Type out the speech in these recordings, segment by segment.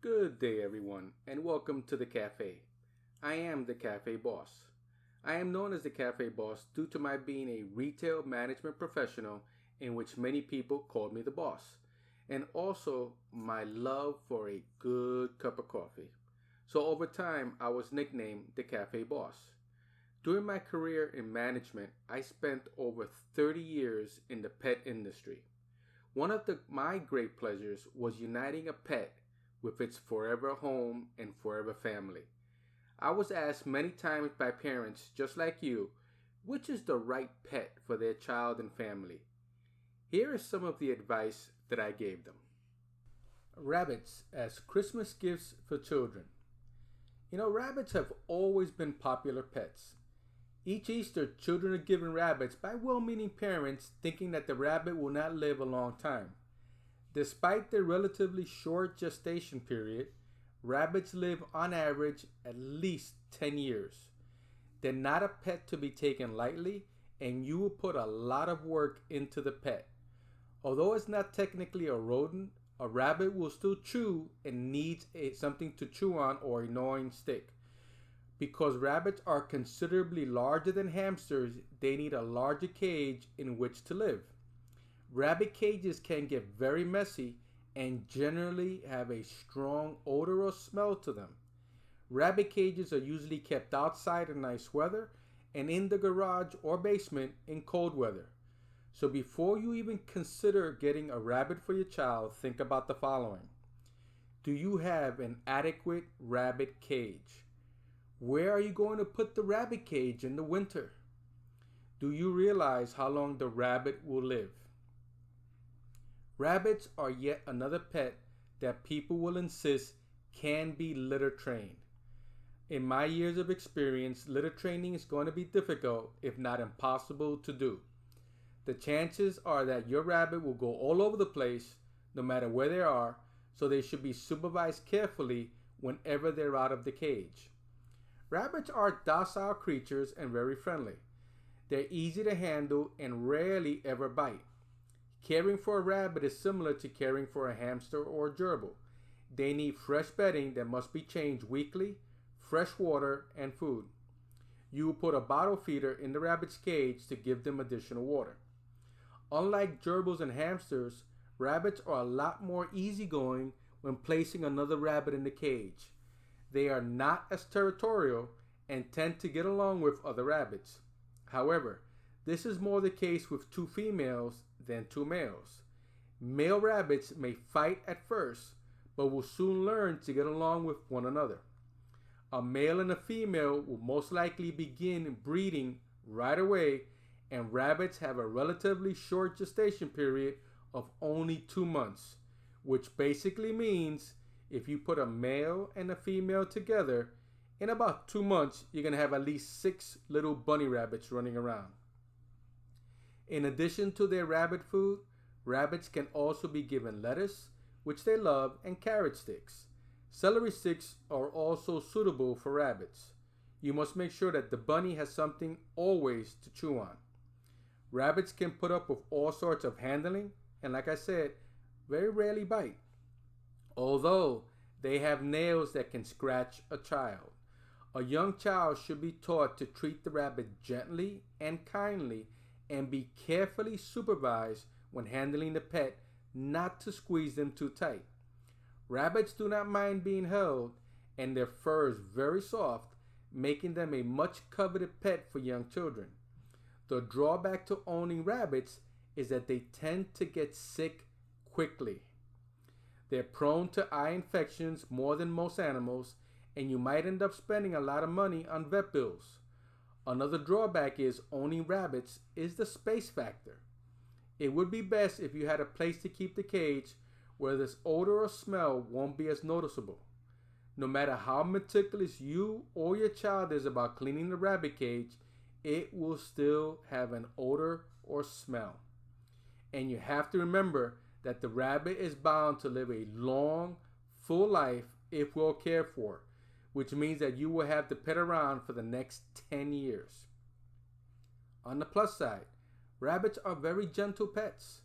Good day, everyone, and welcome to the Cafe. I am the Cafe Boss. I am known as the Cafe Boss due to my being a retail management professional in which many people called me the boss, and also my love for a good cup of coffee. So over time, I was nicknamed the Cafe Boss. During my career in management, I spent over 30 years in the pet industry. One of my great pleasures was uniting a pet with its forever home and forever family. I was asked many times by parents just like you, which is the right pet for their child and family. Here is some of the advice that I gave them. Rabbits as Christmas gifts for children. Rabbits have always been popular pets. Each Easter, children are given rabbits by well-meaning parents thinking that the rabbit will not live a long time. Despite their relatively short gestation period, rabbits live on average at least 10 years. They're not a pet to be taken lightly, and you will put a lot of work into the pet. Although it's not technically a rodent, a rabbit will still chew and needs something to chew on or a gnawing stick. Because rabbits are considerably larger than hamsters, they need a larger cage in which to live. Rabbit cages can get very messy and generally have a strong odor or smell to them. Rabbit cages are usually kept outside in nice weather and in the garage or basement in cold weather. So before you even consider getting a rabbit for your child, think about the following. Do you have an adequate rabbit cage? Where are you going to put the rabbit cage in the winter? Do you realize how long the rabbit will live? Rabbits are yet another pet that people will insist can be litter trained. In my years of experience, litter training is going to be difficult, if not impossible to do. The chances are that your rabbit will go all over the place, no matter where they are, so they should be supervised carefully whenever they're out of the cage. Rabbits are docile creatures and very friendly. They're easy to handle and rarely ever bite. Caring for a rabbit is similar to caring for a hamster or a gerbil. They need fresh bedding that must be changed weekly, fresh water, and food. You will put a bottle feeder in the rabbit's cage to give them additional water. Unlike gerbils and hamsters, rabbits are a lot more easygoing when placing another rabbit in the cage. They are not as territorial and tend to get along with other rabbits. However, this is more the case with two females than two males. Male rabbits may fight at first, but will soon learn to get along with one another. A male and a female will most likely begin breeding right away, and rabbits have a relatively short gestation period of only 2 months, which basically means if you put a male and a female together, in about 2 months, you're going to have at least 6 little bunny rabbits running around. In addition to their rabbit food, rabbits can also be given lettuce, which they love, and carrot sticks. Celery sticks are also suitable for rabbits. You must make sure that the bunny has something always to chew on. Rabbits can put up with all sorts of handling, and like I said, very rarely bite. Although they have nails that can scratch a child. A young child should be taught to treat the rabbit gently and kindly and be carefully supervised when handling the pet, not to squeeze them too tight. Rabbits do not mind being held, and their fur is very soft, making them a much coveted pet for young children. The drawback to owning rabbits is that they tend to get sick quickly. They're prone to eye infections more than most animals, and you might end up spending a lot of money on vet bills. Another drawback is owning rabbits is the space factor. It would be best if you had a place to keep the cage where this odor or smell won't be as noticeable. No matter how meticulous you or your child is about cleaning the rabbit cage, it will still have an odor or smell. And you have to remember that the rabbit is bound to live a long, full life if well cared for, which means that you will have the pet around for the next 10 years. On the plus side, rabbits are very gentle pets.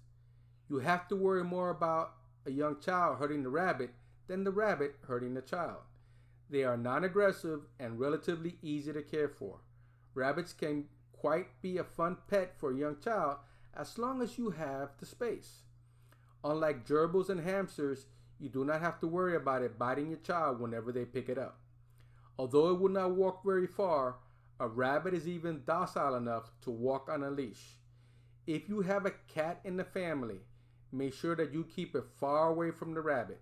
You have to worry more about a young child hurting the rabbit than the rabbit hurting the child. They are non-aggressive and relatively easy to care for. Rabbits can quite be a fun pet for a young child as long as you have the space. Unlike gerbils and hamsters, you do not have to worry about it biting your child whenever they pick it up. Although it will not walk very far, a rabbit is even docile enough to walk on a leash. If you have a cat in the family, make sure that you keep it far away from the rabbit.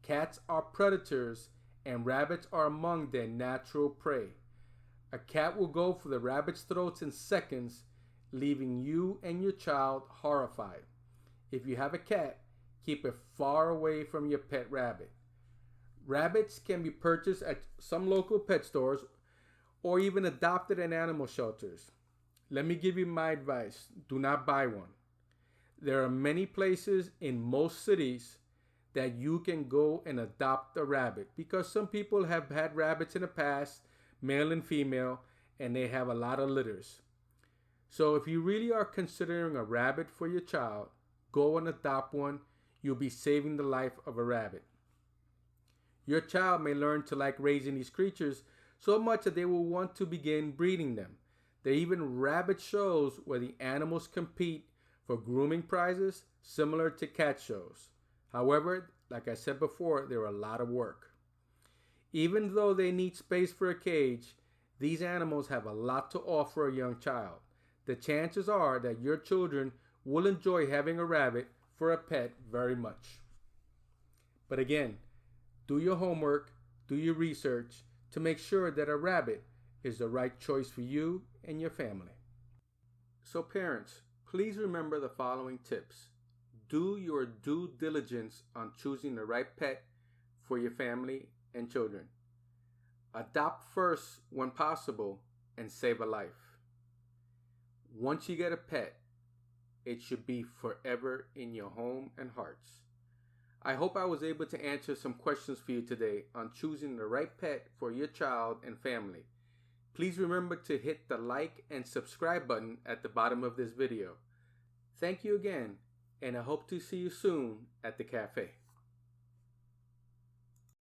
Cats are predators and rabbits are among their natural prey. A cat will go for the rabbit's throats in seconds, leaving you and your child horrified. If you have a cat, keep it far away from your pet rabbit. Rabbits can be purchased at some local pet stores or even adopted in animal shelters. Let me give you my advice. Do not buy one. There are many places in most cities that you can go and adopt a rabbit because some people have had rabbits in the past, male and female, and they have a lot of litters. So if you really are considering a rabbit for your child, go and adopt one. You'll be saving the life of a rabbit. Your child may learn to like raising these creatures so much that they will want to begin breeding them. There are even rabbit shows where the animals compete for grooming prizes similar to cat shows. However, like I said before, they're a lot of work. Even though they need space for a cage, these animals have a lot to offer a young child. The chances are that your children will enjoy having a rabbit for a pet very much. But again, do your homework, do your research to make sure that a rabbit is the right choice for you and your family. So parents, please remember the following tips. Do your due diligence on choosing the right pet for your family and children. Adopt first when possible and save a life. Once you get a pet, it should be forever in your home and hearts. I hope I was able to answer some questions for you today on choosing the right pet for your child and family. Please remember to hit the like and subscribe button at the bottom of this video. Thank you again, and I hope to see you soon at the cafe.